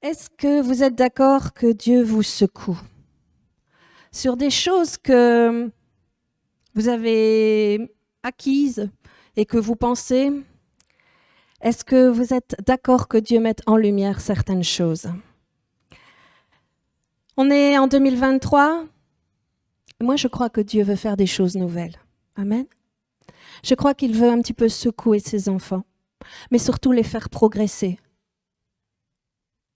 Est-ce que vous êtes d'accord que Dieu vous secoue sur des choses que vous avez acquises et que vous pensez? Est-ce que vous êtes d'accord que Dieu mette en lumière certaines choses? On est en 2023. Moi, je crois que Dieu veut faire des choses nouvelles. Amen. Je crois qu'il veut un petit peu secouer ses enfants, mais surtout les faire progresser,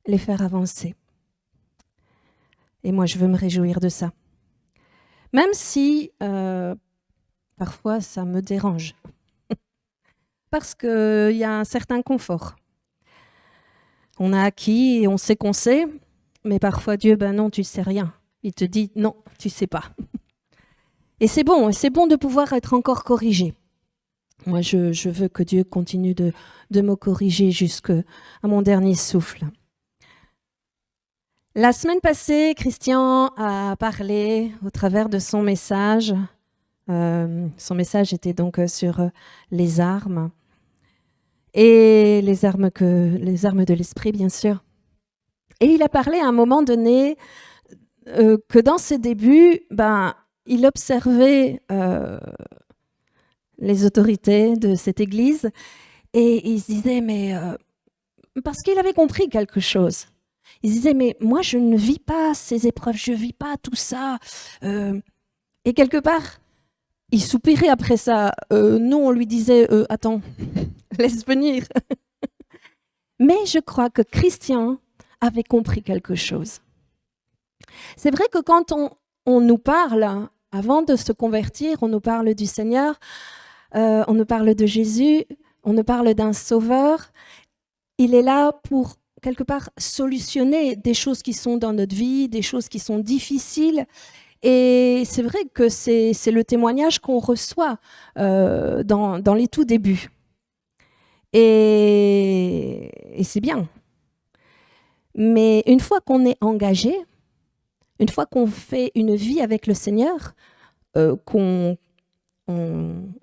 les faire avancer. Et moi, je veux me réjouir de ça. Même si parfois ça me dérange. Parce qu'il y a un certain confort. On a acquis et on sait qu'on sait, mais parfois Dieu, ben non, tu sais rien. Il te dit non, tu sais pas. Et c'est bon de pouvoir être encore corrigé. Moi, je veux que Dieu continue de me corriger jusqu'à mon dernier souffle. La semaine passée, Christian a parlé au travers de son message. Son message était donc sur les armes. Et les armes de l'esprit, bien sûr. Et il a parlé à un moment donné que dans ses débuts, il observait les autorités de cette église et il se disait, mais parce qu'il avait compris quelque chose. Il se disait, mais moi, je ne vis pas ces épreuves, je ne vis pas tout ça. Et quelque part, il soupirait après ça. Nous, on lui disait, attends, laisse venir. Mais je crois que Christian avait compris quelque chose. C'est vrai que quand on nous parle, avant de se convertir, on nous parle du Seigneur, on nous parle de Jésus, on nous parle d'un sauveur. Il est là pour, quelque part, solutionner des choses qui sont dans notre vie, des choses qui sont difficiles. Et c'est vrai que c'est le témoignage qu'on reçoit dans les tout débuts. Et c'est bien. Mais une fois qu'on est engagé, une fois qu'on fait une vie avec le Seigneur, qu'on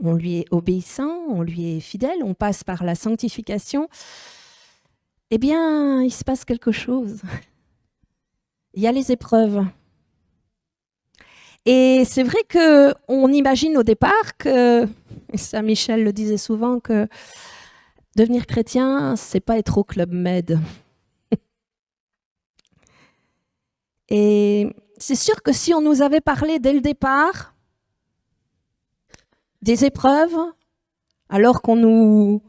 lui est obéissant, on lui est fidèle, on passe par la sanctification, eh bien, il se passe quelque chose. Il y a les épreuves. Et c'est vrai qu'on imagine au départ que, Saint Michel le disait souvent, que devenir chrétien, c'est pas être au Club Med. Et c'est sûr que si on nous avait parlé dès le départ des épreuves, alors qu'on nous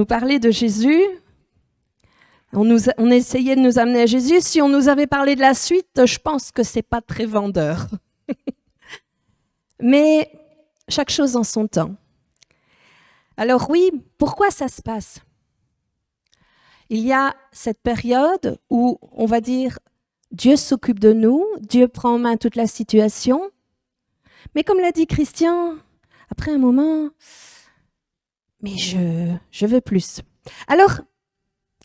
parlait de Jésus, on essayait de nous amener à Jésus, si on nous avait parlé de la suite, je pense que c'est pas très vendeur. Mais chaque chose en son temps. Alors oui, pourquoi ça se passe? Il y a cette période où on va dire Dieu s'occupe de nous, Dieu prend en main toute la situation. Mais comme l'a dit Christian, après un moment, mais je veux plus. Alors,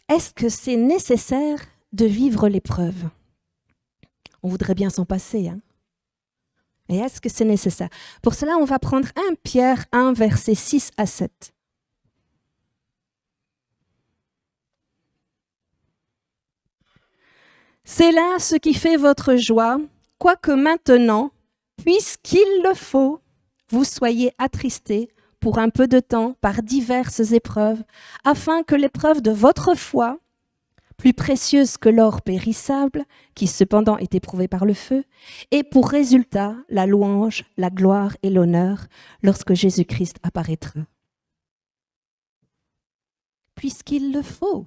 est-ce que c'est nécessaire de vivre l'épreuve? On voudrait bien s'en passer, hein? Et est-ce que c'est nécessaire? Pour cela, on va prendre 1 Pierre 1, versets 6 à 7. C'est là ce qui fait votre joie, quoique maintenant, puisqu'il le faut, vous soyez attristés pour un peu de temps par diverses épreuves, afin que l'épreuve de votre foi, plus précieuse que l'or périssable, qui cependant est éprouvé par le feu, ait pour résultat la louange, la gloire et l'honneur lorsque Jésus-Christ apparaîtra. Puisqu'il le faut.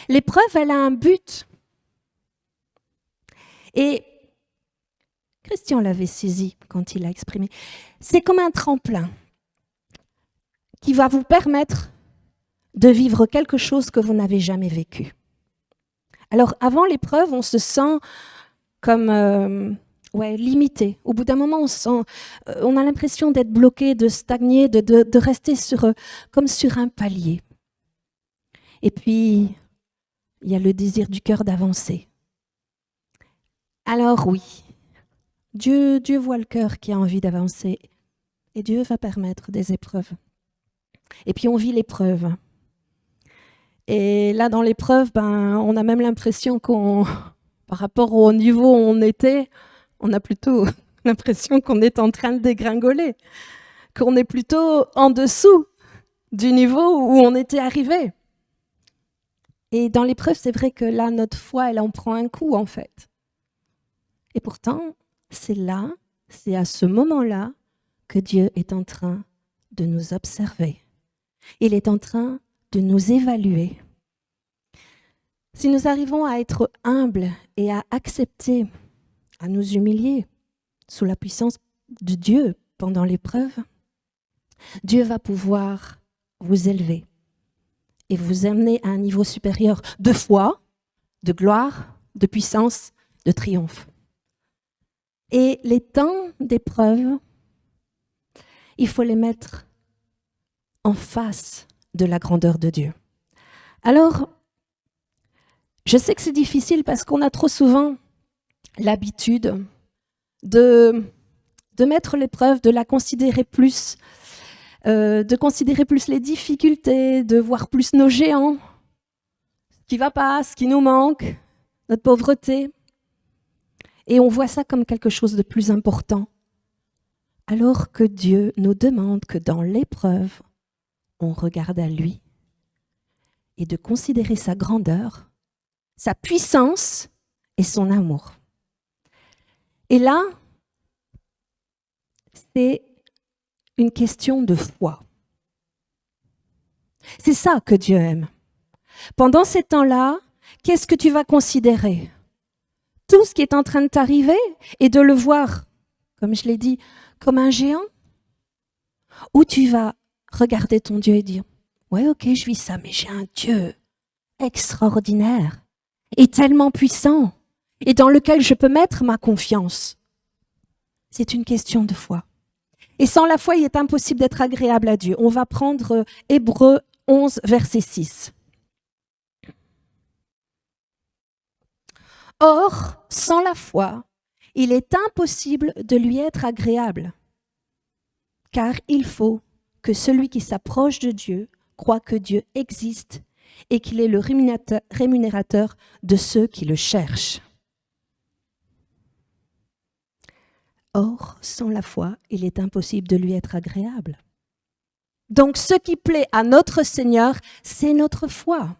L'épreuve, elle a un but. Et Christian l'avait saisi quand il l'a exprimé. C'est comme un tremplin qui va vous permettre de vivre quelque chose que vous n'avez jamais vécu. Alors, avant l'épreuve, on se sent comme limité. Au bout d'un moment, on a l'impression d'être bloqué, de stagner, de rester comme sur un palier. Et puis, il y a le désir du cœur d'avancer. Alors oui, Dieu voit le cœur qui a envie d'avancer et Dieu va permettre des épreuves. Et puis on vit l'épreuve. Et là, dans l'épreuve, on a même l'impression par rapport au niveau où on était, on a plutôt l'impression qu'on est en train de dégringoler, qu'on est plutôt en dessous du niveau où on était arrivé. Et dans l'épreuve, c'est vrai que là, notre foi, elle en prend un coup, en fait. Et pourtant, c'est à ce moment-là, que Dieu est en train de nous observer. Il est en train de nous évaluer. Si nous arrivons à être humbles et à accepter, à nous humilier sous la puissance de Dieu pendant l'épreuve, Dieu va pouvoir vous élever et vous amener à un niveau supérieur de foi, de gloire, de puissance, de triomphe. Et les temps d'épreuve, il faut les mettre en face de la grandeur de Dieu. Alors, je sais que c'est difficile parce qu'on a trop souvent l'habitude de mettre l'épreuve, de la considérer plus, de considérer plus les difficultés, de voir plus nos géants, ce qui ne va pas, ce qui nous manque, notre pauvreté. Et on voit ça comme quelque chose de plus important. Alors que Dieu nous demande que dans l'épreuve, on regarde à lui et de considérer sa grandeur, sa puissance et son amour. Et là, c'est une question de foi. C'est ça que Dieu aime. Pendant ces temps-là, qu'est-ce que tu vas considérer? Tout ce qui est en train de t'arriver et de le voir, comme je l'ai dit, comme un géant? Ou tu vas regarder ton Dieu et dire, ouais, ok, je vis ça, mais j'ai un Dieu extraordinaire et tellement puissant et dans lequel je peux mettre ma confiance. C'est une question de foi. Et sans la foi, il est impossible d'être agréable à Dieu. On va prendre Hébreux 11, verset 6. Or, sans la foi, il est impossible de lui être agréable, car il faut que celui qui s'approche de Dieu croit que Dieu existe et qu'il est le rémunérateur de ceux qui le cherchent. Or, sans la foi, il est impossible de lui être agréable. Donc, ce qui plaît à notre Seigneur, c'est notre foi.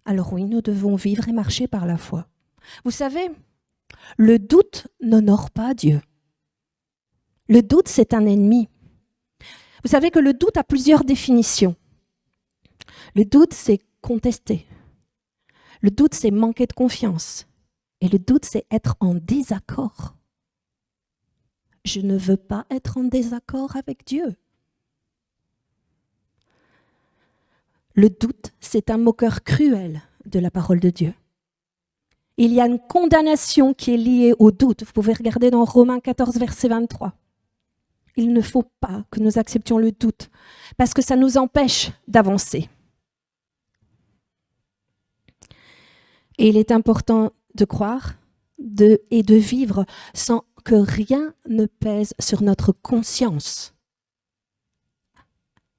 Alors oui, nous devons vivre et marcher par la foi. Vous savez, le doute n'honore pas Dieu. Le doute, c'est un ennemi. Vous savez que le doute a plusieurs définitions. Le doute, c'est contester. Le doute, c'est manquer de confiance. Et le doute, c'est être en désaccord. Je ne veux pas être en désaccord avec Dieu. Le doute, c'est un moqueur cruel de la parole de Dieu. Il y a une condamnation qui est liée au doute. Vous pouvez regarder dans Romains 14, verset 23. Il ne faut pas que nous acceptions le doute parce que ça nous empêche d'avancer. Et il est important de croire et de vivre sans que rien ne pèse sur notre conscience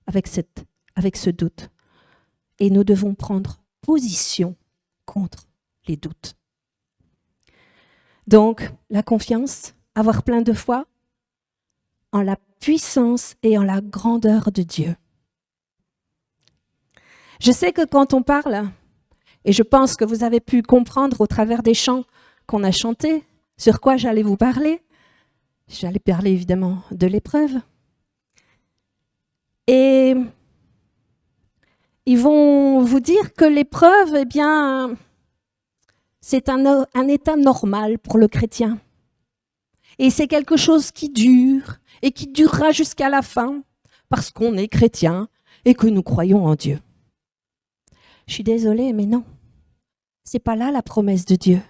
avec ce doute. Et nous devons prendre position contre les doutes. Donc, la confiance, avoir plein de foi en la puissance et en la grandeur de Dieu. Je sais que quand on parle, et je pense que vous avez pu comprendre au travers des chants qu'on a chantés, sur quoi j'allais vous parler. J'allais parler évidemment de l'épreuve. Et ils vont vous dire que l'épreuve, eh bien, c'est un état normal pour le chrétien. Et c'est quelque chose qui dure et qui durera jusqu'à la fin parce qu'on est chrétien et que nous croyons en Dieu. Je suis désolée, mais non. C'est pas là la promesse de Dieu.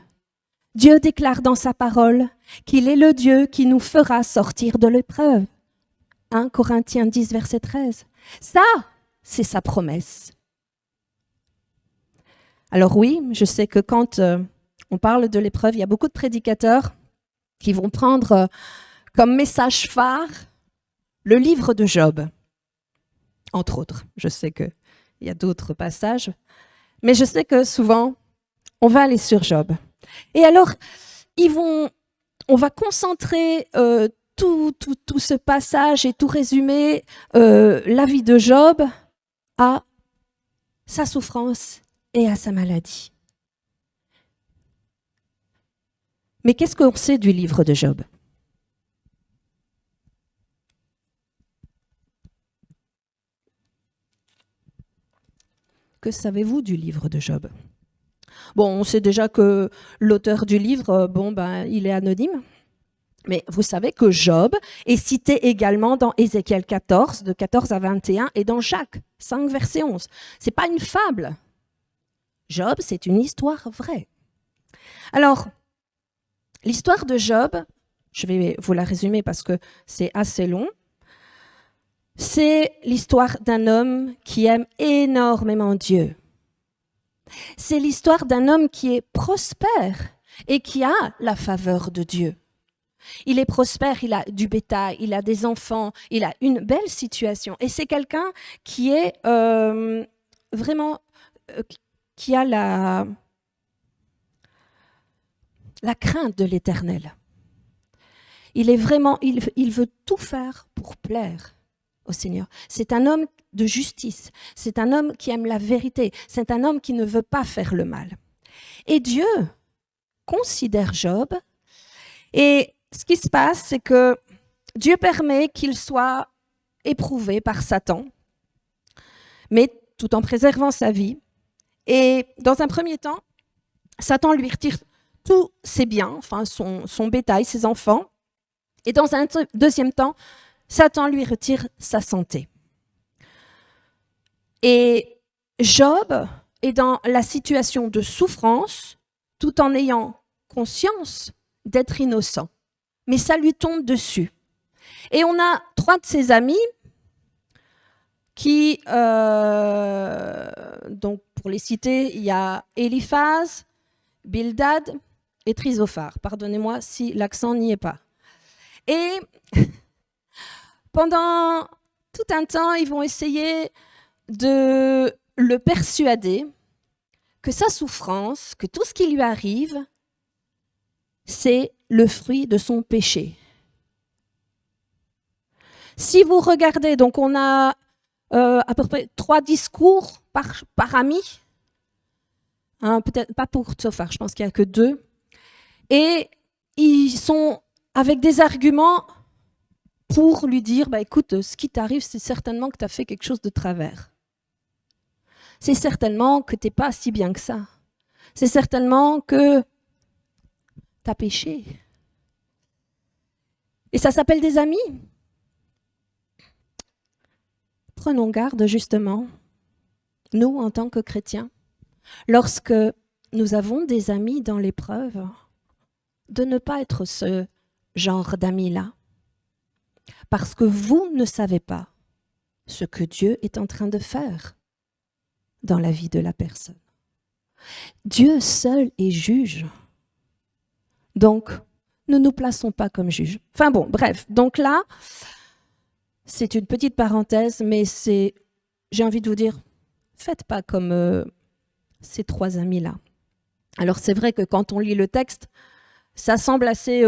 Dieu déclare dans sa parole qu'il est le Dieu qui nous fera sortir de l'épreuve. 1 Corinthiens 10, verset 13. Ça, c'est sa promesse. Alors oui, je sais que quand on parle de l'épreuve, il y a beaucoup de prédicateurs qui vont prendre comme message phare le livre de Job, entre autres. Je sais qu'il il y a d'autres passages, mais je sais que souvent, on va aller sur Job. Et alors, on va concentrer tout ce passage et tout résumer la vie de Job à sa souffrance et à sa maladie. Mais qu'est-ce qu'on sait du livre de Job ? Que savez-vous du livre de Job ? Bon, on sait déjà que l'auteur du livre, il est anonyme. Mais vous savez que Job est cité également dans Ézéchiel 14, de 14 à 21, et dans Jacques 5, verset 11. Ce n'est pas une fable. Job, c'est une histoire vraie. Alors, l'histoire de Job, je vais vous la résumer parce que c'est assez long. C'est l'histoire d'un homme qui aime énormément Dieu. C'est l'histoire d'un homme qui est prospère et qui a la faveur de Dieu. Il est prospère, il a du bétail, il a des enfants, il a une belle situation. Et c'est quelqu'un qui est vraiment, qui a la crainte de l'Éternel. Il est vraiment, il veut tout faire pour plaire au Seigneur. C'est un homme de justice, c'est un homme qui aime la vérité, c'est un homme qui ne veut pas faire le mal. Et Dieu considère Job, et ce qui se passe, c'est que Dieu permet qu'il soit éprouvé par Satan, mais tout en préservant sa vie. Et dans un premier temps, Satan lui retire tous ses biens, enfin son bétail, ses enfants. Et dans un deuxième temps, Satan lui retire sa santé. Et Job est dans la situation de souffrance, tout en ayant conscience d'être innocent. Mais ça lui tombe dessus. Et on a 3 de ses amis qui, donc pour les citer, il y a Eliphaz, Bildad et Trisophar. Pardonnez-moi si l'accent n'y est pas. Et pendant tout un temps, ils vont essayer de le persuader que sa souffrance, que tout ce qui lui arrive, c'est le fruit de son péché. Si vous regardez, donc on a à peu près 3 discours par ami, hein, peut-être pas pour Tsophar, je pense qu'il n'y a que 2, et ils sont avec des arguments pour lui dire, écoute, ce qui t'arrive, c'est certainement que tu as fait quelque chose de travers. C'est certainement que tu n'es pas si bien que ça. C'est certainement que tu as péché. Et ça s'appelle des amis. Prenons garde, justement, nous, en tant que chrétiens, lorsque nous avons des amis dans l'épreuve, de ne pas être ce genre d'amis-là. Parce que vous ne savez pas ce que Dieu est en train de faire dans la vie de la personne. Dieu seul est juge. Donc, ne nous plaçons pas comme juges. Enfin bon, bref. Donc là, c'est une petite parenthèse, mais j'ai envie de vous dire, faites pas comme ces 3 amis-là. Alors c'est vrai que quand on lit le texte, ça semble assez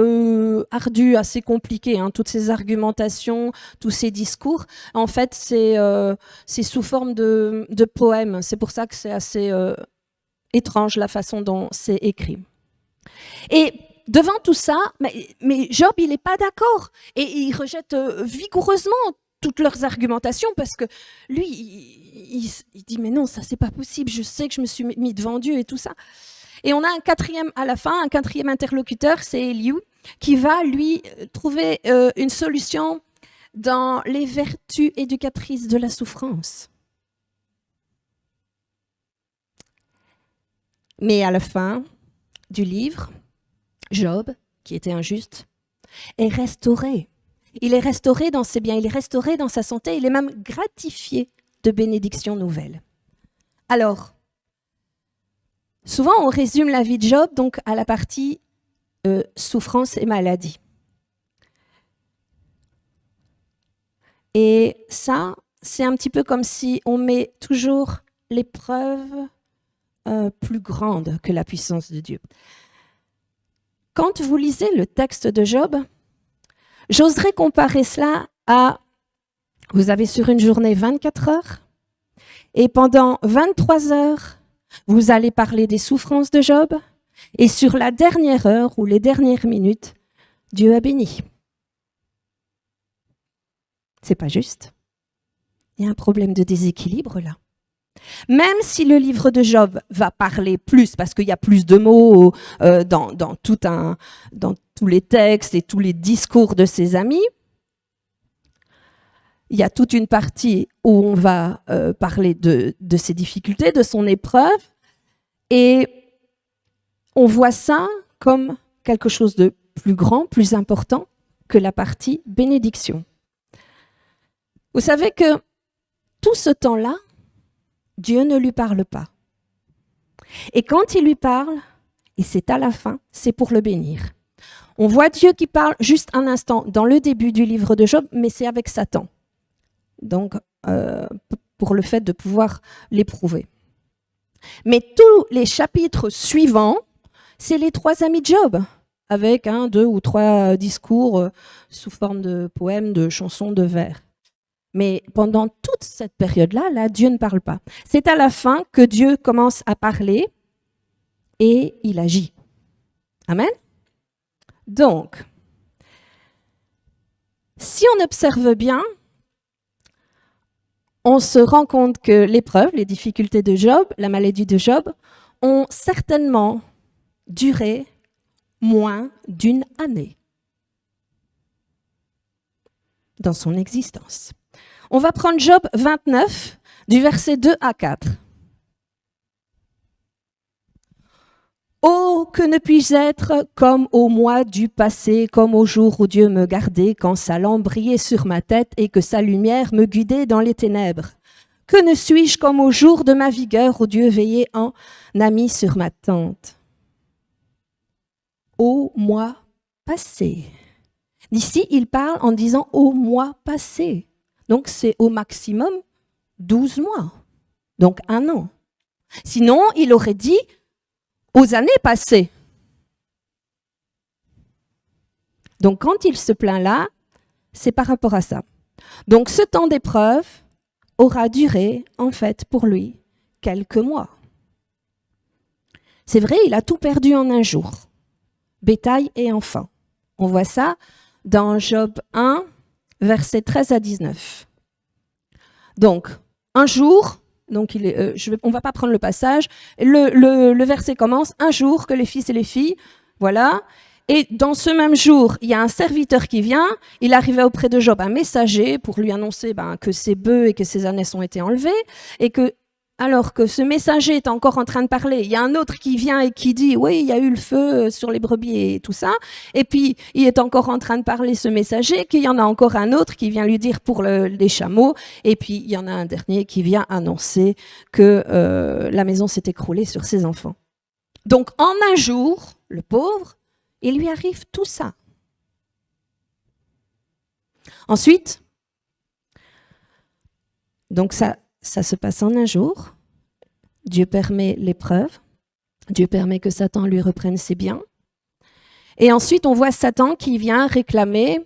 ardu, assez compliqué, hein, toutes ces argumentations, tous ces discours. En fait, c'est sous forme de poèmes. C'est pour ça que c'est assez étrange la façon dont c'est écrit. Et devant tout ça, mais Job, il n'est pas d'accord. Et il rejette vigoureusement toutes leurs argumentations parce que lui, il dit « Mais non, ça, c'est pas possible. Je sais que je me suis mis devant Dieu et tout ça. » Et on a un quatrième interlocuteur, c'est Éliou, qui va lui trouver une solution dans les vertus éducatrices de la souffrance. Mais à la fin du livre, Job, qui était injuste, est restauré. Il est restauré dans ses biens, il est restauré dans sa santé, il est même gratifié de bénédictions nouvelles. Alors, souvent, on résume la vie de Job donc à la partie souffrance et maladie. Et ça, c'est un petit peu comme si on met toujours l'épreuve plus grande que la puissance de Dieu. Quand vous lisez le texte de Job, j'oserais comparer cela à, vous avez sur une journée 24 heures, et pendant 23 heures, vous allez parler des souffrances de Job, et sur la dernière heure ou les dernières minutes, Dieu a béni. C'est pas juste. Il y a un problème de déséquilibre là. Même si le livre de Job va parler plus, parce qu'il y a plus de mots dans tous les textes et tous les discours de ses amis, il y a toute une partie où on va parler de ses difficultés, de son épreuve, et on voit ça comme quelque chose de plus grand, plus important que la partie bénédiction. Vous savez que tout ce temps-là, Dieu ne lui parle pas. Et quand il lui parle, et c'est à la fin, c'est pour le bénir. On voit Dieu qui parle juste un instant dans le début du livre de Job, mais c'est avec Satan. Donc, pour le fait de pouvoir l'éprouver. Mais tous les chapitres suivants, c'est les 3 amis de Job, avec 1, 2 ou 3 discours sous forme de poèmes, de chansons, de vers. Mais pendant toute cette période-là, là, Dieu ne parle pas. C'est à la fin que Dieu commence à parler et il agit. Amen. Donc, si on observe bien, on se rend compte que l'épreuve, les difficultés de Job, la maladie de Job, ont certainement duré moins d'1 année dans son existence. On va prendre Job 29, du verset 2 à 4. « Oh, que ne puis-je être comme au mois du passé, comme au jour où Dieu me gardait, quand sa lampe brillait sur ma tête et que sa lumière me guidait dans les ténèbres. Que ne suis-je comme au jour de ma vigueur où Dieu veillait en ami sur ma tente. Au mois passé. » Ici, il parle en disant « au mois passé ». Donc, c'est au maximum 12 mois, donc 1 an. Sinon, il aurait dit aux années passées. Donc, quand il se plaint là, c'est par rapport à ça. Donc, ce temps d'épreuve aura duré, en fait, pour lui, quelques mois. C'est vrai, il a tout perdu en un jour, bétail et enfants. On voit ça dans Job 1, versets 13 à 19. Donc, un jour, donc on ne va pas prendre le passage, le verset commence, un jour que les fils et les filles, voilà, et dans ce même jour, il y a un serviteur qui vient, il arrivait auprès de Job, un messager, pour lui annoncer que ses bœufs et que ses ânesses ont été enlevés, et que, alors que ce messager est encore en train de parler, il y a un autre qui vient et qui dit « oui, il y a eu le feu sur les brebis et tout ça », et puis il est encore en train de parler ce messager, qu'il y en a encore un autre qui vient lui dire pour les chameaux, et puis il y en a un dernier qui vient annoncer que la maison s'est écroulée sur ses enfants. Donc en un jour, le pauvre, il lui arrive tout ça. Ensuite, donc ça se passe en un jour. Dieu permet l'épreuve. Dieu permet que Satan lui reprenne ses biens. Et ensuite, on voit Satan qui vient réclamer,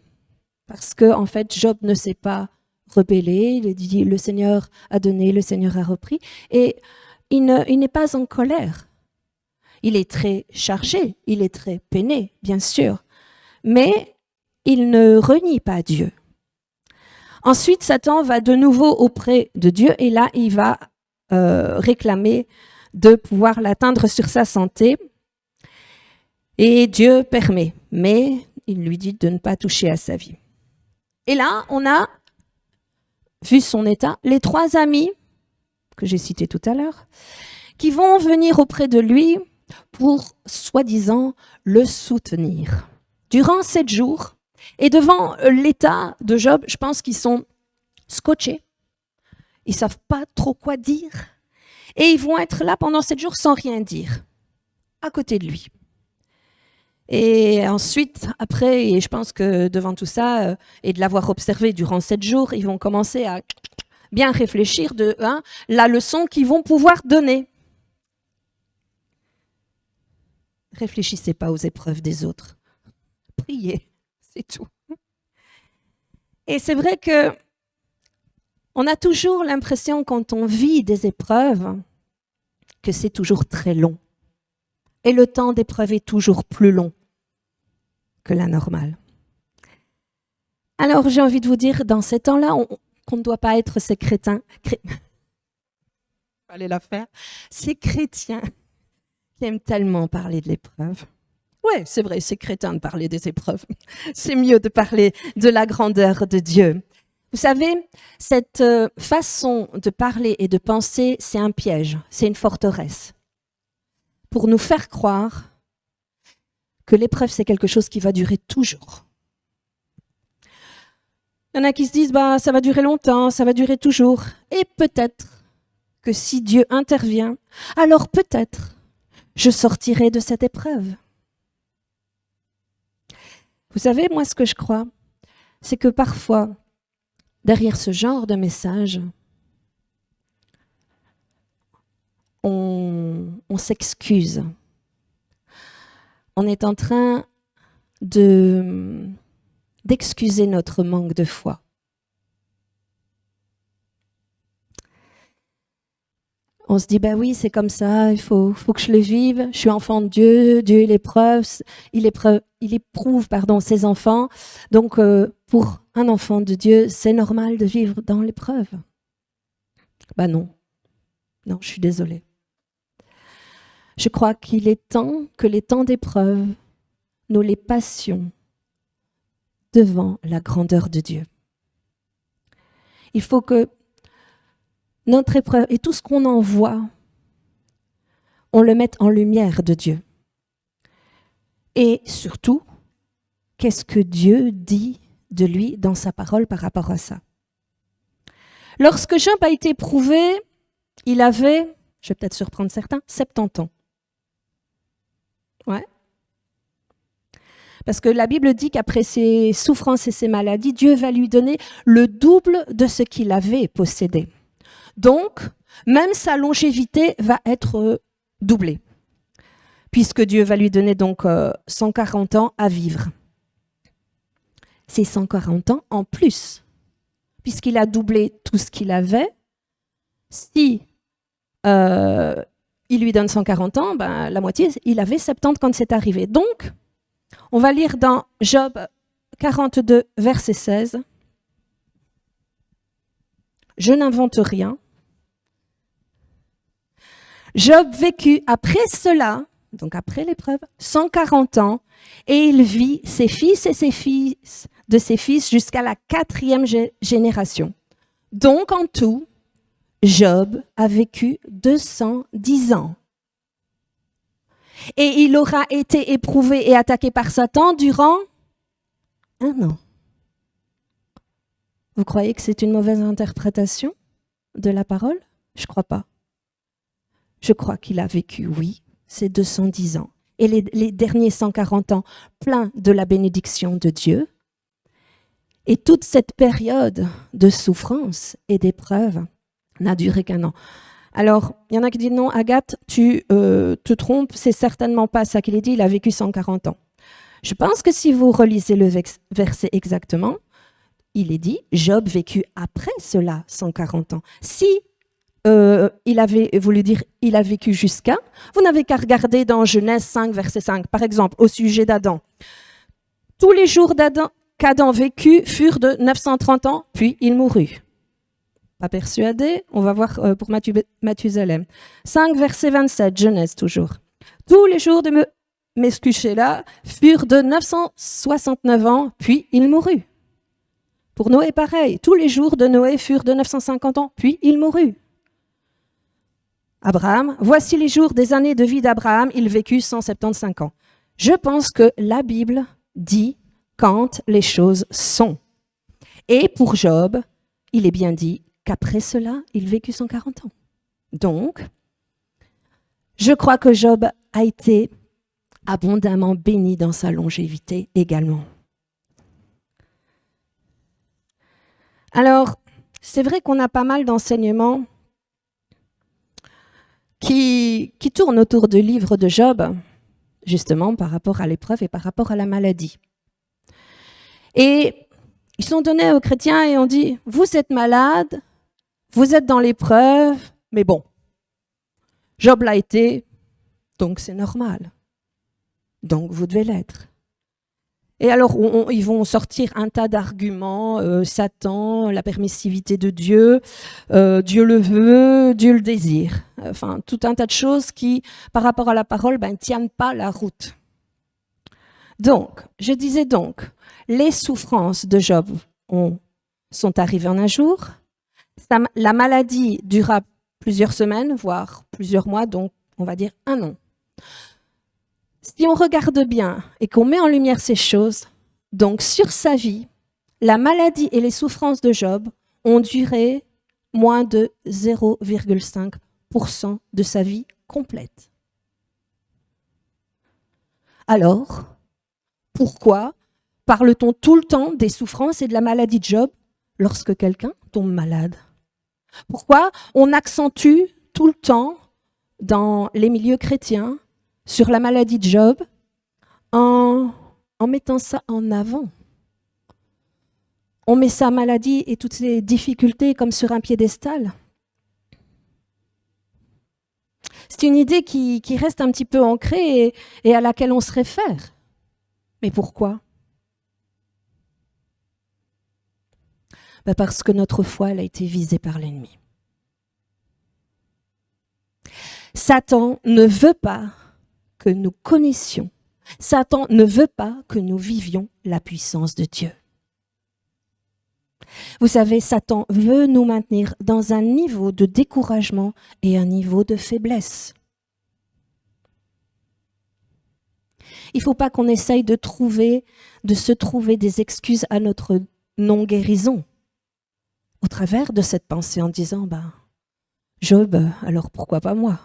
parce que en fait, Job ne s'est pas rebellé. Il dit, le Seigneur a donné, le Seigneur a repris. Et il n'est pas en colère. Il est très chargé, il est très peiné, bien sûr. Mais il ne renie pas Dieu. Ensuite, Satan va de nouveau auprès de Dieu et là, il va réclamer de pouvoir l'atteindre sur sa santé. Et Dieu permet, mais il lui dit de ne pas toucher à sa vie. Et là, on a vu son état, les 3 amis que j'ai cités tout à l'heure, qui vont venir auprès de lui pour, soi-disant, le soutenir. Durant 7 jours, et devant l'état de Job, je pense qu'ils sont scotchés. Ils ne savent pas trop quoi dire. Et ils vont être là pendant 7 jours sans rien dire, à côté de lui. Et ensuite, après, et je pense que devant tout ça, et de l'avoir observé durant 7 jours, ils vont commencer à bien réfléchir de la leçon qu'ils vont pouvoir donner. Réfléchissez pas aux épreuves des autres. Priez, c'est tout. Et c'est vrai que on a toujours l'impression quand on vit des épreuves que c'est toujours très long. Et le temps d'épreuve est toujours plus long que la normale. Alors j'ai envie de vous dire, dans ces temps-là, qu'on ne doit pas être ces crétins, fallait la faire, ces chrétiens qui aiment tellement parler de l'épreuve. Ouais, c'est vrai, c'est crétin de parler des épreuves. C'est mieux de parler de la grandeur de Dieu. Vous savez, cette façon de parler et de penser, c'est un piège, c'est une forteresse pour nous faire croire que l'épreuve, c'est quelque chose qui va durer toujours. Il y en a qui se disent, ça va durer longtemps, ça va durer toujours. Et peut-être que si Dieu intervient, alors peut-être je sortirai de cette épreuve. Vous savez, moi, ce que je crois, c'est que parfois, derrière ce genre de message, on s'excuse. On est en train d'excuser notre manque de foi. On se dit, oui, c'est comme ça, il faut que je le vive, je suis enfant de Dieu, Dieu il éprouve ses enfants. Donc, pour un enfant de Dieu, c'est normal de vivre dans l'épreuve. Non, je suis désolée. Je crois qu'il est temps que les temps d'épreuve, nous les passions devant la grandeur de Dieu. Il faut que notre épreuve et tout ce qu'on en voit, on le mette en lumière de Dieu. Et surtout, qu'est-ce que Dieu dit de lui dans sa parole par rapport à ça? Lorsque Job a été éprouvé, il avait, je vais peut-être surprendre certains, 70 ans. Ouais. Parce que la Bible dit qu'après ses souffrances et ses maladies, Dieu va lui donner le double de ce qu'il avait possédé. Donc, même sa longévité va être doublée, puisque Dieu va lui donner donc 140 ans à vivre. C'est 140 ans en plus, puisqu'il a doublé tout ce qu'il avait. Si il lui donne 140 ans, la moitié, il avait 70 quand c'est arrivé. Donc, on va lire dans Job 42, verset 16. Je n'invente rien. Job vécut après cela, donc après l'épreuve, 140 ans, et il vit ses fils et ses fils de ses fils jusqu'à la 4e génération. Donc en tout, Job a vécu 210 ans. Et il aura été éprouvé et attaqué par Satan durant 1 an. Vous croyez que c'est une mauvaise interprétation de la parole? Je ne crois pas. Je crois qu'il a vécu, oui, ces 210 ans. Et les derniers 140 ans, pleins de la bénédiction de Dieu. Et toute cette période de souffrance et d'épreuve n'a duré qu'1 an. Alors, il y en a qui disent non, Agathe, tu te trompes, c'est certainement pas ça qu'il est dit, il a vécu 140 ans. Je pense que si vous relisez le verset exactement, il est dit, Job vécut après cela 140 ans. Si il avait voulu dire il a vécu jusqu'à, vous n'avez qu'à regarder dans Genèse 5, verset 5, par exemple, au sujet d'Adam. Tous les jours qu'Adam vécut furent de 930 ans, puis il mourut. Pas persuadé, on va voir pour Mathusalem. 5, verset 27, Genèse toujours. Tous les jours de Mescuchéla furent de 969 ans, puis il mourut. Pour Noé, pareil. Tous les jours de Noé furent de 950 ans, puis il mourut. Abraham, voici les jours des années de vie d'Abraham, il vécut 175 ans. Je pense que la Bible dit quand les choses sont. Et pour Job, il est bien dit qu'après cela, il vécut 140 ans. Donc, je crois que Job a été abondamment béni dans sa longévité également. Alors, c'est vrai qu'on a pas mal d'enseignements qui tournent autour du livre de Job, justement par rapport à l'épreuve et par rapport à la maladie. Et ils sont donnés aux chrétiens et on dit, vous êtes malade, vous êtes dans l'épreuve, mais bon, Job l'a été, donc c'est normal. Donc vous devez l'être. Et alors, ils vont sortir un tas d'arguments, Satan, la permissivité de Dieu, Dieu le veut, Dieu le désire. Enfin, tout un tas de choses qui, par rapport à la parole, ne tiennent pas la route. Donc, je disais donc, les souffrances de Job sont arrivées en un jour. La maladie dura plusieurs semaines, voire plusieurs mois, donc on va dire un an. Si on regarde bien et qu'on met en lumière ces choses, donc sur sa vie, la maladie et les souffrances de Job ont duré moins de 0,5% de sa vie complète. Alors, pourquoi parle-t-on tout le temps des souffrances et de la maladie de Job lorsque quelqu'un tombe malade? Pourquoi on accentue tout le temps dans les milieux chrétiens sur la maladie de Job en mettant ça en avant? On met sa maladie et toutes ses difficultés comme sur un piédestal. C'est une idée qui reste un petit peu ancrée et à laquelle on se réfère. Mais pourquoi? Parce que notre foi elle a été visée par l'ennemi. Satan ne veut pas que nous connaissions. Satan ne veut pas que nous vivions la puissance de Dieu. Vous savez, Satan veut nous maintenir dans un niveau de découragement et un niveau de faiblesse. Il ne faut pas qu'on essaye de se trouver des excuses à notre non-guérison au travers de cette pensée en disant Job, alors pourquoi pas moi?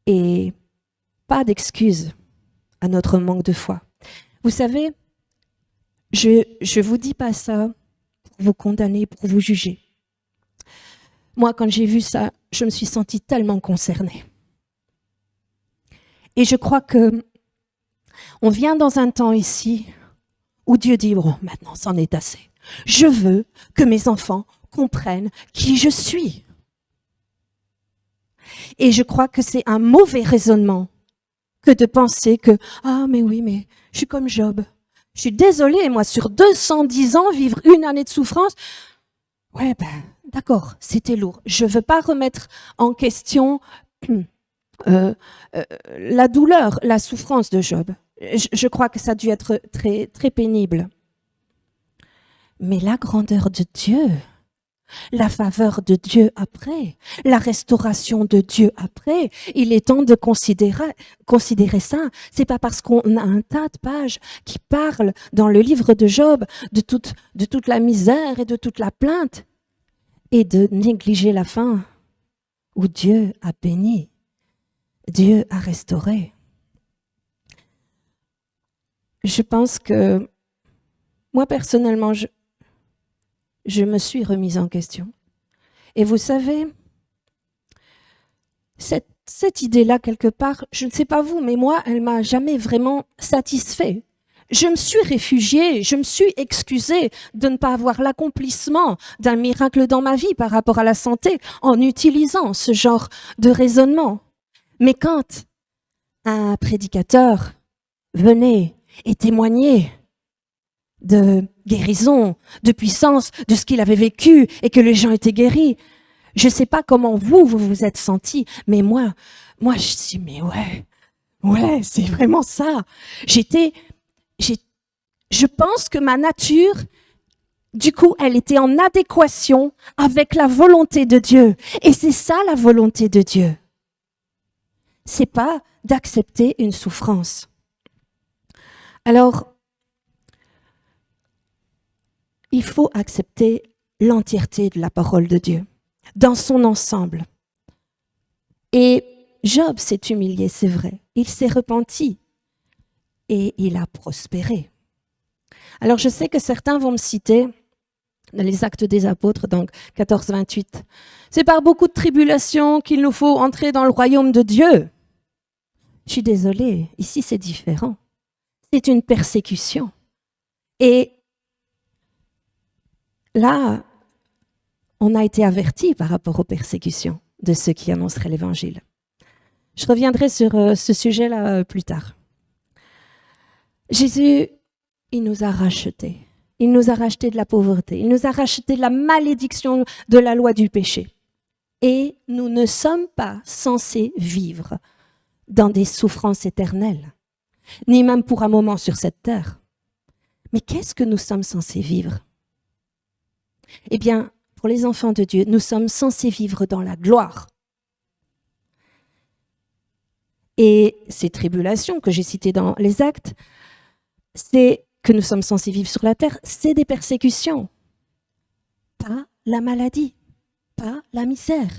Et pas d'excuses à notre manque de foi. Vous savez, je vous dis pas ça pour vous condamner, pour vous juger. Moi, quand j'ai vu ça, je me suis sentie tellement concernée. Et je crois que on vient dans un temps ici où Dieu dit, bon, maintenant, c'en est assez. Je veux que mes enfants comprennent qui je suis. Et je crois que c'est un mauvais raisonnement que de penser que « Ah, mais oui, mais je suis comme Job. Je suis désolée, moi, sur 210 ans, vivre une année de souffrance, ouais, d'accord, c'était lourd. Je ne veux pas remettre en question la douleur, la souffrance de Job. Je crois que ça a dû être très, très pénible. Mais la grandeur de Dieu, la faveur de Dieu après, la restauration de Dieu après, il est temps de considérer ça. C'est pas parce qu'on a un tas de pages qui parlent dans le livre de Job de toute la misère et de toute la plainte et de négliger la fin où Dieu a béni, Dieu a restauré. Je pense que moi personnellement, je me suis remise en question. Et vous savez, cette idée-là, quelque part, je ne sais pas vous, mais moi, elle m'a jamais vraiment satisfait. Je me suis réfugiée, je me suis excusée de ne pas avoir l'accomplissement d'un miracle dans ma vie par rapport à la santé en utilisant ce genre de raisonnement. Mais quand un prédicateur venait et témoignait de guérison, de puissance, de ce qu'il avait vécu et que les gens étaient guéris. Je ne sais pas comment vous vous êtes sentis, mais moi je dis mais ouais, c'est vraiment ça. Je pense que ma nature, du coup, elle était en adéquation avec la volonté de Dieu. Et c'est ça la volonté de Dieu. C'est pas d'accepter une souffrance. Alors, il faut accepter l'entièreté de la parole de Dieu, dans son ensemble. Et Job s'est humilié, c'est vrai. Il s'est repenti et il a prospéré. Alors je sais que certains vont me citer dans les Actes des Apôtres, donc 14, 28. C'est par beaucoup de tribulations qu'il nous faut entrer dans le royaume de Dieu. Je suis désolée, ici c'est différent. C'est une persécution. Et là, on a été avertis par rapport aux persécutions de ceux qui annonceraient l'Évangile. Je reviendrai sur ce sujet-là plus tard. Jésus, il nous a rachetés. Il nous a rachetés de la pauvreté. Il nous a rachetés de la malédiction de la loi du péché. Et nous ne sommes pas censés vivre dans des souffrances éternelles, ni même pour un moment sur cette terre. Mais qu'est-ce que nous sommes censés vivre? Eh bien, pour les enfants de Dieu, nous sommes censés vivre dans la gloire. Et ces tribulations que j'ai citées dans les Actes, c'est que nous sommes censés vivre sur la terre, c'est des persécutions, pas la maladie, pas la misère.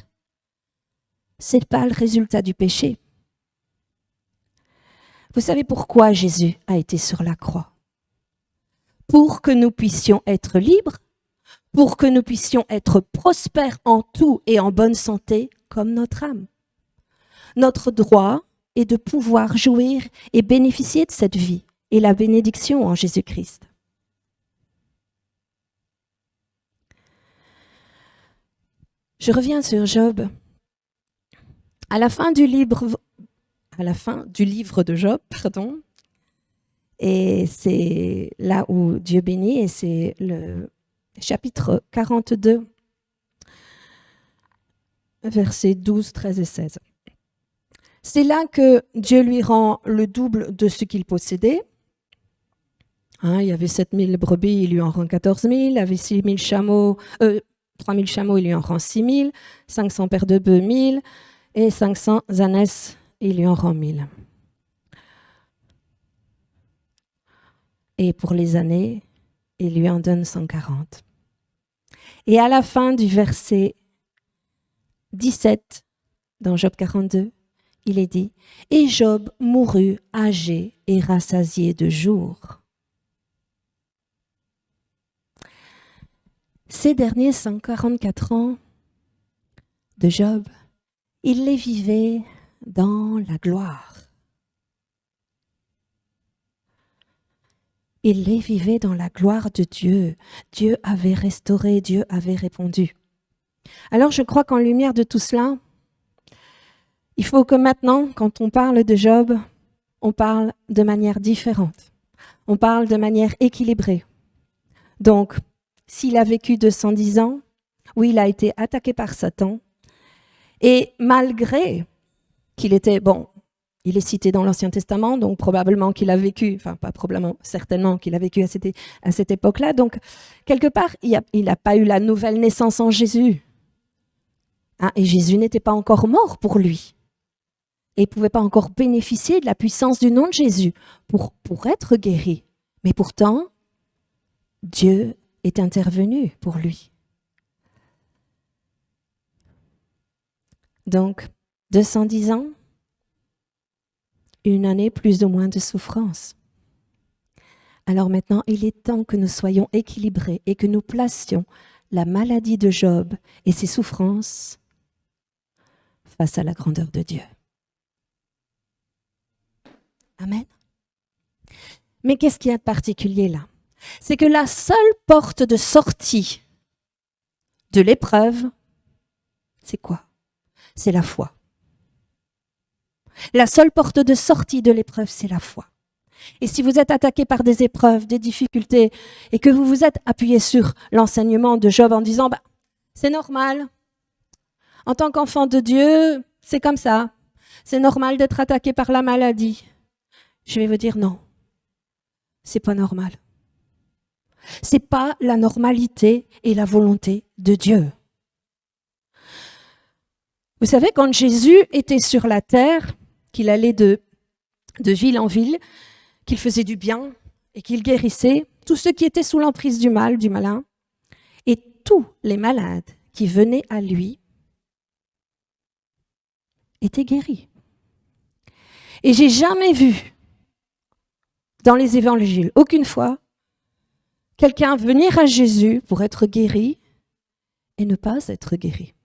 C'est pas le résultat du péché. Vous savez pourquoi Jésus a été sur la croix? Pour que nous puissions être libres, pour que nous puissions être prospères en tout et en bonne santé comme notre âme. Notre droit est de pouvoir jouir et bénéficier de cette vie et la bénédiction en Jésus-Christ. Je reviens sur Job. À la fin du livre de Job, et c'est là où Dieu bénit, et c'est le chapitre 42, versets 12, 13 et 16. C'est là que Dieu lui rend le double de ce qu'il possédait. Il y avait 7000 brebis, il lui en rend 14 000. Il y avait 3000 chameaux, il lui en rend 6000. 500 paires de bœufs, 1000. Et 500 ânesses, il lui en rend 1000. Et pour les années, il lui en donne 140. Et à la fin du verset 17, dans Job 42, il est dit « Et Job mourut âgé et rassasié de jours. » Ces derniers 144 ans de Job, il les vivait dans la gloire. Il les vivait dans la gloire de Dieu. Dieu avait restauré, Dieu avait répondu. Alors je crois qu'en lumière de tout cela, il faut que maintenant, quand on parle de Job, on parle de manière différente. On parle de manière équilibrée. Donc, s'il a vécu 210 ans, oui, il a été attaqué par Satan, et malgré qu'il était, il est cité dans l'Ancien Testament, donc probablement qu'il a vécu, enfin pas probablement, certainement qu'il a vécu à cette époque-là, donc quelque part, il n'a pas eu la nouvelle naissance en Jésus. Et Jésus n'était pas encore mort pour lui. Et il ne pouvait pas encore bénéficier de la puissance du nom de Jésus pour être guéri. Mais pourtant, Dieu est intervenu pour lui. Donc, 210 ans, une année plus ou moins de souffrance. Alors maintenant, il est temps que nous soyons équilibrés et que nous placions la maladie de Job et ses souffrances face à la grandeur de Dieu. Amen. Mais qu'est-ce qu'il y a de particulier là? C'est que la seule porte de sortie de l'épreuve, c'est quoi? C'est la foi. La seule porte de sortie de l'épreuve, c'est la foi. Et si vous êtes attaqué par des épreuves, des difficultés, et que vous vous êtes appuyé sur l'enseignement de Job en disant « c'est normal, en tant qu'enfant de Dieu, c'est comme ça, c'est normal d'être attaqué par la maladie », je vais vous dire non, c'est pas normal. C'est pas la normalité et la volonté de Dieu. Vous savez, quand Jésus était sur la terre, qu'il allait de ville en ville, qu'il faisait du bien et qu'il guérissait tous ceux qui étaient sous l'emprise du mal, du malin, et tous les malades qui venaient à lui étaient guéris. Et j'ai jamais vu dans les évangiles, aucune fois, quelqu'un venir à Jésus pour être guéri et ne pas être guéri.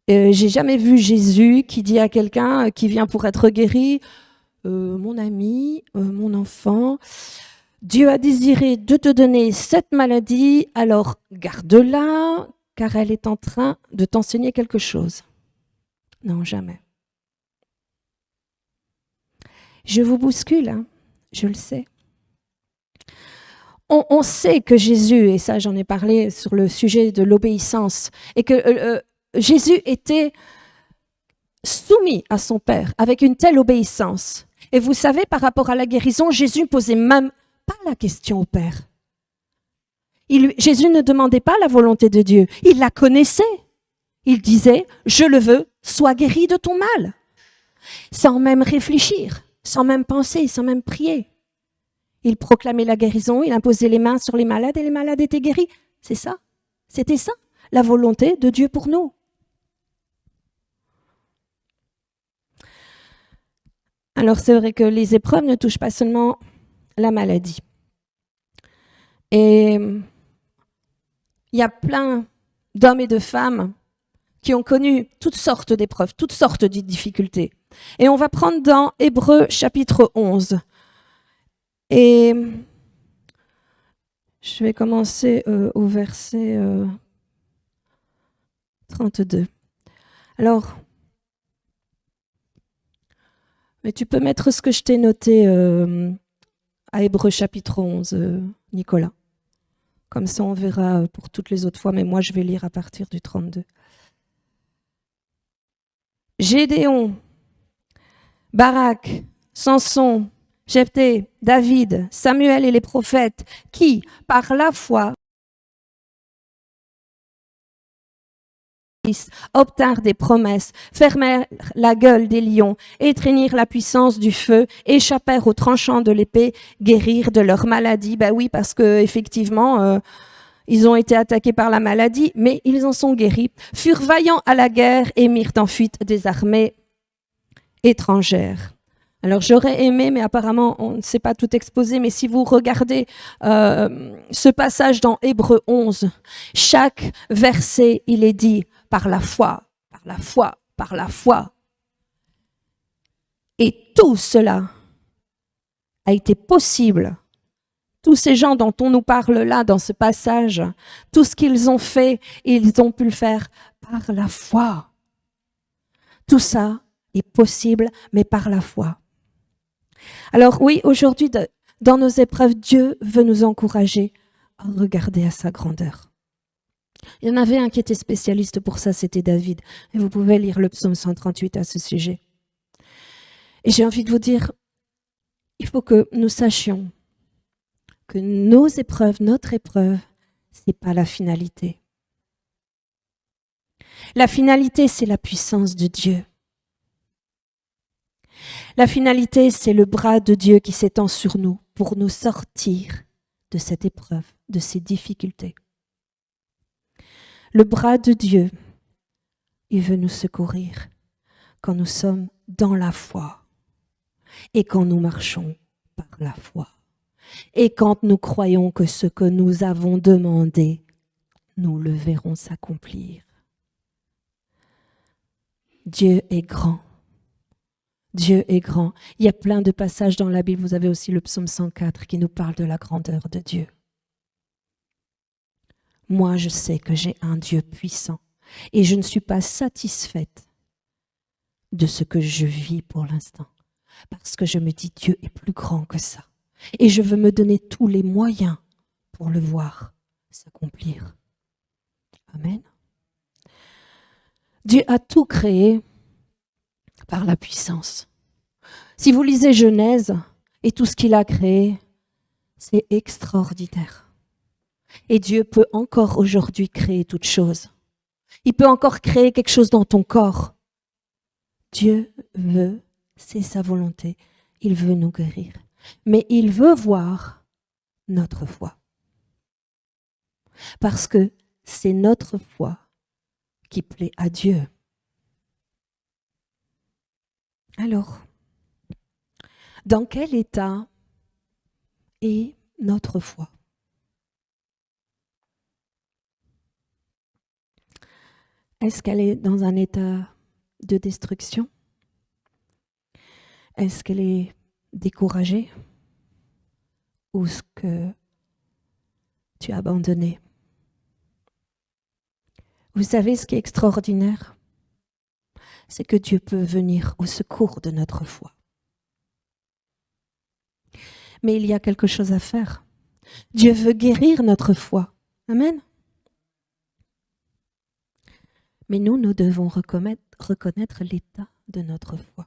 J'ai jamais vu Jésus qui dit à quelqu'un qui vient pour être guéri, mon ami, mon enfant, Dieu a désiré de te donner cette maladie, alors garde-la, car elle est en train de t'enseigner quelque chose. Non, jamais. Je vous bouscule, hein, je le sais. On sait que Jésus, et ça j'en ai parlé sur le sujet de l'obéissance, et que Jésus était soumis à son Père avec une telle obéissance. Et vous savez, par rapport à la guérison, Jésus ne posait même pas la question au Père. Jésus ne demandait pas la volonté de Dieu, il la connaissait. Il disait, je le veux, sois guéri de ton mal, sans même réfléchir, sans même penser, sans même prier. Il proclamait la guérison, il imposait les mains sur les malades et les malades étaient guéris. C'est ça, c'était ça, la volonté de Dieu pour nous. Alors c'est vrai que les épreuves ne touchent pas seulement la maladie. Et il y a plein d'hommes et de femmes qui ont connu toutes sortes d'épreuves, toutes sortes de difficultés. Et on va prendre dans Hébreux chapitre 11. Et je vais commencer au verset 32. Alors, mais tu peux mettre ce que je t'ai noté à Hébreux chapitre 11, Nicolas. Comme ça, on verra pour toutes les autres fois, mais moi, je vais lire à partir du 32. Gédéon, Barak, Samson, Jephthé, David, Samuel et les prophètes, qui, par la foi, obtinrent des promesses, fermèrent la gueule des lions, étreignirent la puissance du feu, échappèrent aux tranchants de l'épée, guérirent de leur maladie. Ben oui, parce que effectivement, ils ont été attaqués par la maladie, mais ils en sont guéris, furent vaillants à la guerre et mirent en fuite des armées étrangères. Alors j'aurais aimé, mais apparemment on ne sait pas tout exposer, mais si vous regardez ce passage dans Hébreux 11, chaque verset, il est dit par la foi, par la foi, par la foi. Et tout cela a été possible. Tous ces gens dont on nous parle là, dans ce passage, tout ce qu'ils ont fait, ils ont pu le faire par la foi. Tout ça est possible, mais par la foi. Alors oui, aujourd'hui, dans nos épreuves, Dieu veut nous encourager à regarder à sa grandeur. Il y en avait un qui était spécialiste pour ça, c'était David. Et vous pouvez lire le psaume 138 à ce sujet. Et j'ai envie de vous dire, il faut que nous sachions que nos épreuves, notre épreuve, ce n'est pas la finalité. La finalité, c'est la puissance de Dieu. La finalité, c'est le bras de Dieu qui s'étend sur nous pour nous sortir de cette épreuve, de ces difficultés. Le bras de Dieu, il veut nous secourir quand nous sommes dans la foi et quand nous marchons par la foi. Et quand nous croyons que ce que nous avons demandé, nous le verrons s'accomplir. Dieu est grand. Dieu est grand. Il y a plein de passages dans la Bible. Vous avez aussi le psaume 104 qui nous parle de la grandeur de Dieu. Moi, je sais que j'ai un Dieu puissant et je ne suis pas satisfaite de ce que je vis pour l'instant parce que je me dis Dieu est plus grand que ça. Et je veux me donner tous les moyens pour le voir s'accomplir. Amen. Dieu a tout créé par la puissance. Si vous lisez Genèse et tout ce qu'il a créé, c'est extraordinaire. Et Dieu peut encore aujourd'hui créer toute chose. Il peut encore créer quelque chose dans ton corps. Dieu veut, c'est sa volonté, il veut nous guérir. Mais il veut voir notre foi. Parce que c'est notre foi qui plaît à Dieu. Alors, dans quel état est notre foi? Est-ce qu'elle est dans un état de destruction? Est-ce qu'elle est découragée? Ou est-ce que tu as abandonné? Vous savez ce qui est extraordinaire? C'est que Dieu peut venir au secours de notre foi. Mais il y a quelque chose à faire. Dieu veut guérir notre foi. Amen. Mais nous devons reconnaître l'état de notre foi.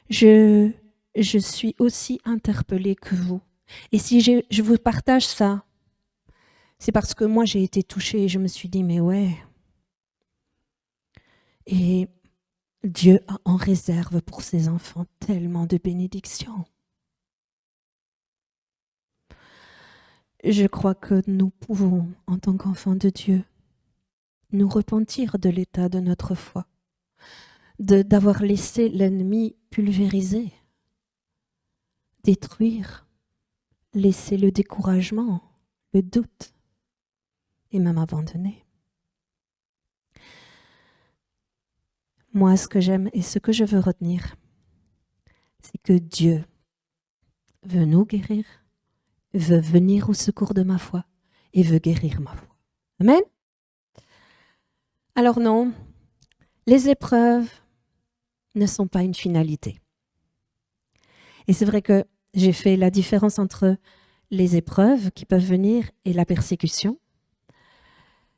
Je suis aussi interpellée que vous. Et si je vous partage ça, c'est parce que moi j'ai été touchée et je me suis dit, mais ouais. Et Dieu a en réserve pour ses enfants tellement de bénédictions. Je crois que nous pouvons, en tant qu'enfants de Dieu, nous repentir de l'état de notre foi, d'avoir laissé l'ennemi pulvériser, détruire, laisser le découragement, le doute et même abandonner. Moi, ce que j'aime et ce que je veux retenir, c'est que Dieu veut nous guérir, veut venir au secours de ma foi et veut guérir ma foi. Amen? Alors non, les épreuves ne sont pas une finalité. Et c'est vrai que j'ai fait la différence entre les épreuves qui peuvent venir et la persécution.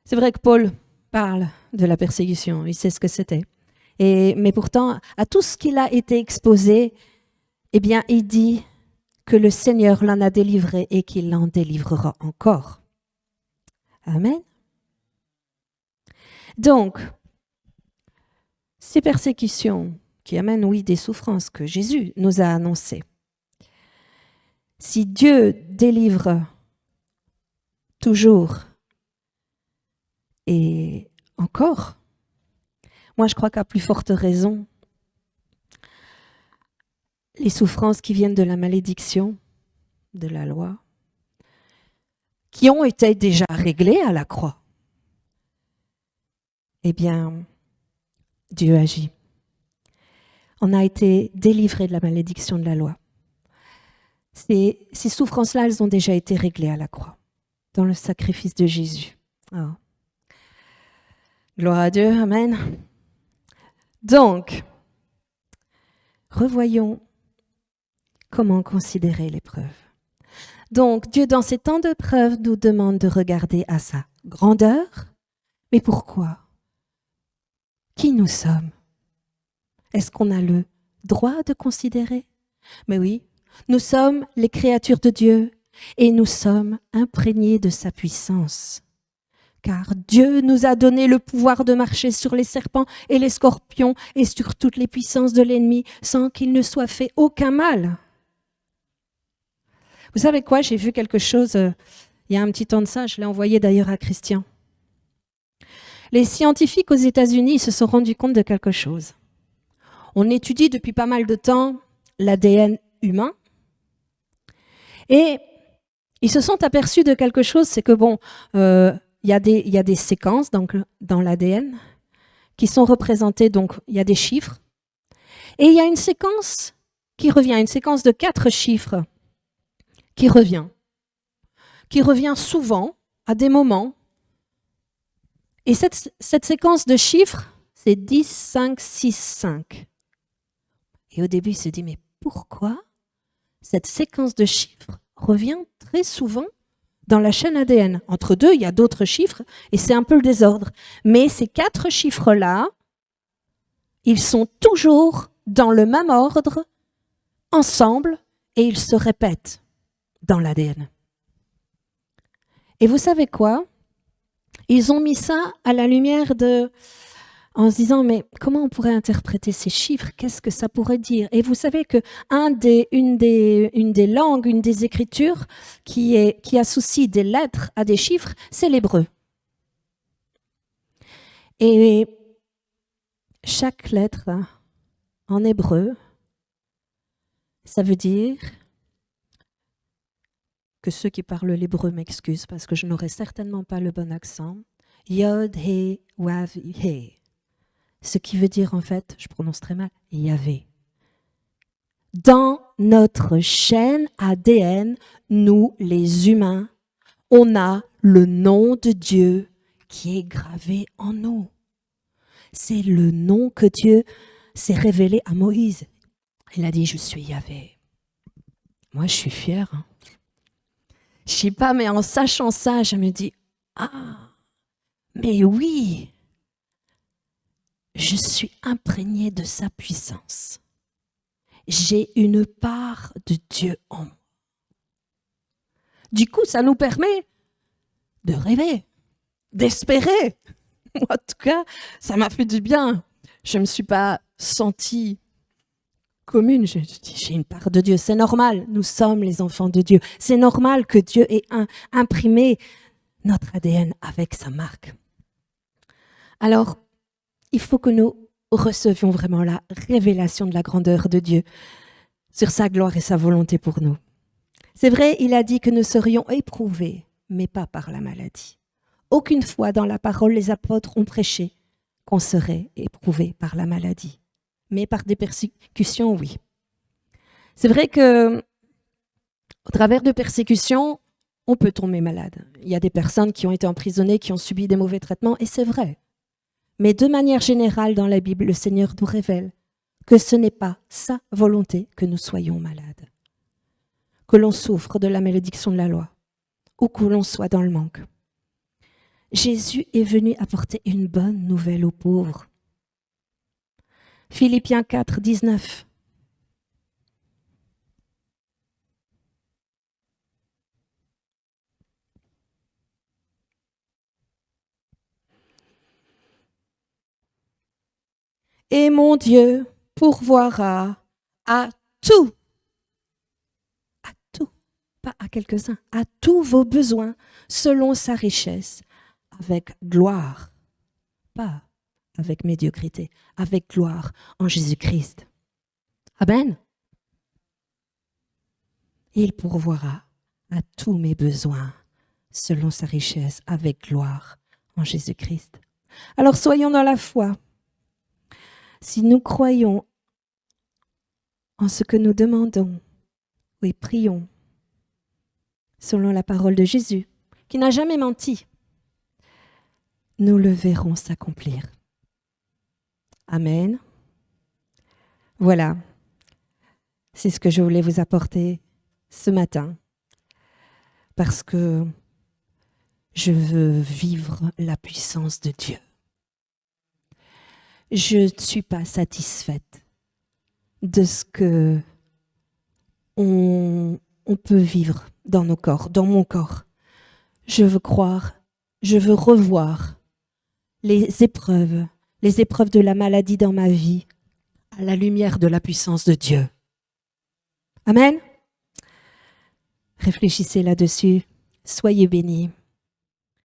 C'est vrai que Paul parle de la persécution, il sait ce que c'était. Mais pourtant, à tout ce qu'il a été exposé, eh bien, il dit que le Seigneur l'en a délivré et qu'il l'en délivrera encore. Amen. Donc, ces persécutions qui amènent, oui, des souffrances que Jésus nous a annoncées, si Dieu délivre toujours et encore, moi je crois qu'à plus forte raison, les souffrances qui viennent de la malédiction, de la loi, qui ont été déjà réglées à la croix, eh bien, Dieu agit. On a été délivrés de la malédiction de la loi. Ces souffrances-là, elles ont déjà été réglées à la croix, dans le sacrifice de Jésus. Oh. Gloire à Dieu, amen. Donc, revoyons comment considérer l'épreuve. Donc, Dieu, dans ces temps de preuve, nous demande de regarder à sa grandeur. Mais pourquoi? Qui nous sommes? Est-ce qu'on a le droit de considérer? Mais oui, nous sommes les créatures de Dieu et nous sommes imprégnés de sa puissance. Car Dieu nous a donné le pouvoir de marcher sur les serpents et les scorpions et sur toutes les puissances de l'ennemi sans qu'il ne soit fait aucun mal. Vous savez quoi? J'ai vu quelque chose il y a un petit temps de ça, je l'ai envoyé d'ailleurs à Christian. Les scientifiques aux États-Unis se sont rendus compte de quelque chose. On étudie depuis pas mal de temps l'ADN humain et ils se sont aperçus de quelque chose, c'est que bon, il y a des séquences dans l'ADN qui sont représentées, donc il y a des chiffres et il y a une séquence qui revient, une séquence de 4 chiffres qui revient souvent à des moments. Et cette séquence de chiffres, c'est 10, 5, 6, 5. Et au début, il se dit, mais pourquoi cette séquence de chiffres revient très souvent dans la chaîne ADN? Entre deux, il y a d'autres chiffres et c'est un peu le désordre. Mais ces 4 chiffres-là, ils sont toujours dans le même ordre, ensemble, et ils se répètent dans l'ADN. Et vous savez quoi? Ils ont mis ça à la lumière en se disant, mais comment on pourrait interpréter ces chiffres? Qu'est-ce que ça pourrait dire? Et vous savez que une des langues, une des écritures qui associe des lettres à des chiffres, c'est l'hébreu. Et chaque lettre en hébreu, ça veut dire que ceux qui parlent l'hébreu m'excusent parce que je n'aurai certainement pas le bon accent. Yod, He, Wav, He. Ce qui veut dire en fait, je prononce très mal, Yahvé. Dans notre chaîne ADN, nous les humains, on a le nom de Dieu qui est gravé en nous. C'est le nom que Dieu s'est révélé à Moïse. Il a dit, je suis Yahvé. Moi, je suis fière. Hein. Je sais pas, mais en sachant ça, je me dis, ah, mais oui, je suis imprégnée de sa puissance. J'ai une part de Dieu en moi. Du coup, ça nous permet de rêver, d'espérer. En tout cas, ça m'a fait du bien. Je ne me suis pas sentie commune. J'ai une part de Dieu. C'est normal, nous sommes les enfants de Dieu. C'est normal que Dieu ait imprimé notre ADN avec sa marque. Alors, il faut que nous recevions vraiment la révélation de la grandeur de Dieu sur sa gloire et sa volonté pour nous. C'est vrai, il a dit que nous serions éprouvés, mais pas par la maladie. Aucune fois dans la parole, les apôtres ont prêché qu'on serait éprouvés par la maladie, mais par des persécutions, oui. C'est vrai que au travers de persécutions, on peut tomber malade. Il y a des personnes qui ont été emprisonnées, qui ont subi des mauvais traitements, et c'est vrai. Mais de manière générale, dans la Bible, le Seigneur nous révèle que ce n'est pas sa volonté que nous soyons malades, que l'on souffre de la malédiction de la loi, ou que l'on soit dans le manque. Jésus est venu apporter une bonne nouvelle aux pauvres. Philippiens 4, 19. Et mon Dieu pourvoira à tout, pas à quelques-uns, à tous vos besoins selon sa richesse, avec gloire, pas avec médiocrité, avec gloire en Jésus-Christ. Amen. Il pourvoira à tous mes besoins selon sa richesse, avec gloire en Jésus-Christ. Alors soyons dans la foi. Si nous croyons en ce que nous demandons, oui, prions, selon la parole de Jésus, qui n'a jamais menti, nous le verrons s'accomplir. Amen. Voilà, c'est ce que je voulais vous apporter ce matin, parce que je veux vivre la puissance de Dieu. Je ne suis pas satisfaite de ce que on peut vivre dans nos corps, dans mon corps. Je veux croire, je veux revoir les épreuves de la maladie dans ma vie à la lumière de la puissance de Dieu. Amen. Réfléchissez là-dessus. Soyez bénis.